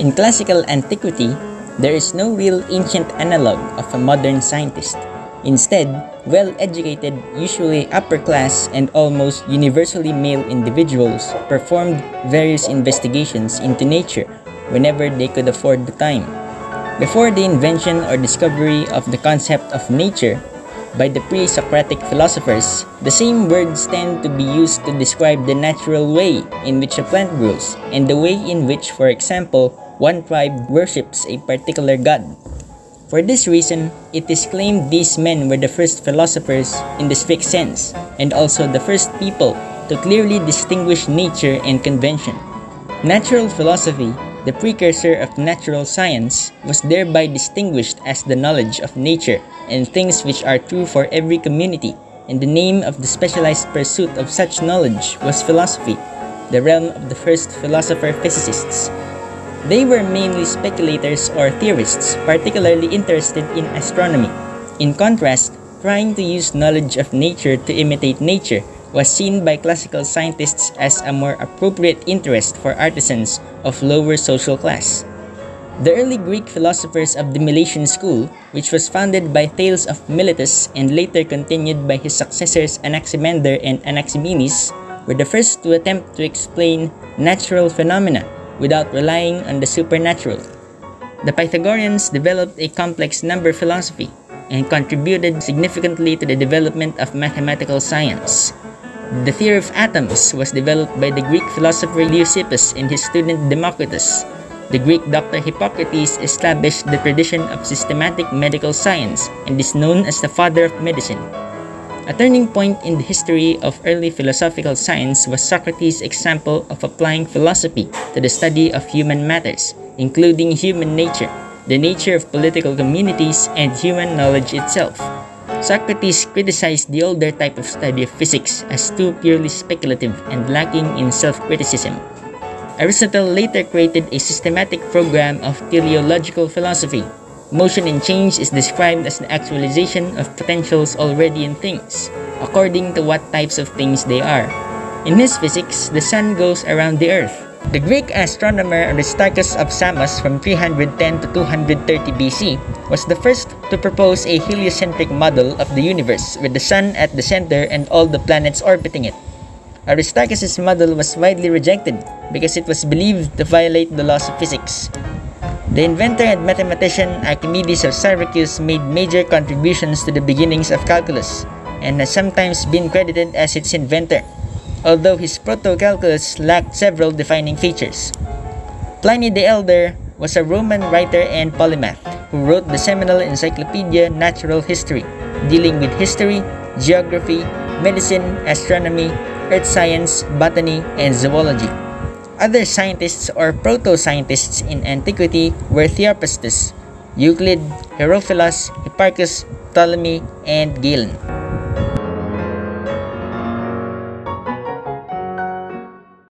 In classical antiquity, there is no real ancient analog of a modern scientist. Instead, well-educated, usually upper-class and almost universally male individuals performed various investigations into nature whenever they could afford the time. Before the invention or discovery of the concept of nature by the pre-Socratic philosophers, the same words tend to be used to describe the natural way in which a plant grows and the way in which, for example, one tribe worships a particular god. For this reason, it is claimed these men were the first philosophers in the strict sense, and also the first people to clearly distinguish nature and convention. Natural philosophy, the precursor of natural science, was thereby distinguished as the knowledge of nature and things which are true for every community, and the name of the specialized pursuit of such knowledge was philosophy, the realm of the first philosopher-physicists. They were mainly speculators or theorists, particularly interested in astronomy. In contrast, trying to use knowledge of nature to imitate nature was seen by classical scientists as a more appropriate interest for artisans of lower social class. The early Greek philosophers of the Milesian school, which was founded by Thales of Miletus and later continued by his successors Anaximander and Anaximenes, were the first to attempt to explain natural phenomena without relying on the supernatural. The Pythagoreans developed a complex number philosophy and contributed significantly to the development of mathematical science. The theory of atoms was developed by the Greek philosopher Leucippus and his student Democritus. The Greek doctor Hippocrates established the tradition of systematic medical science and is known as the father of medicine. A turning point in the history of early philosophical science was Socrates' example of applying philosophy to the study of human matters, including human nature, the nature of political communities, and human knowledge itself. Socrates criticized the older type of study of physics as too purely speculative and lacking in self-criticism. Aristotle later created a systematic program of teleological philosophy. Motion and change is described as the actualization of potentials already in things, according to what types of things they are. In his physics, the sun goes around the earth. The Greek astronomer Aristarchus of Samos from 310 to 230 BC was the first to propose a heliocentric model of the universe with the sun at the center and all the planets orbiting it. Aristarchus' model was widely rejected because it was believed to violate the laws of physics. The inventor and mathematician Archimedes of Syracuse made major contributions to the beginnings of calculus and has sometimes been credited as its inventor, although his proto-calculus lacked several defining features. Pliny the Elder was a Roman writer and polymath who wrote the seminal encyclopedia Natural History, dealing with history, geography, medicine, astronomy, earth science, botany, and zoology. Other scientists or proto-scientists in antiquity were Theophrastus, Euclid, Herophilos, Hipparchus, Ptolemy, and Galen.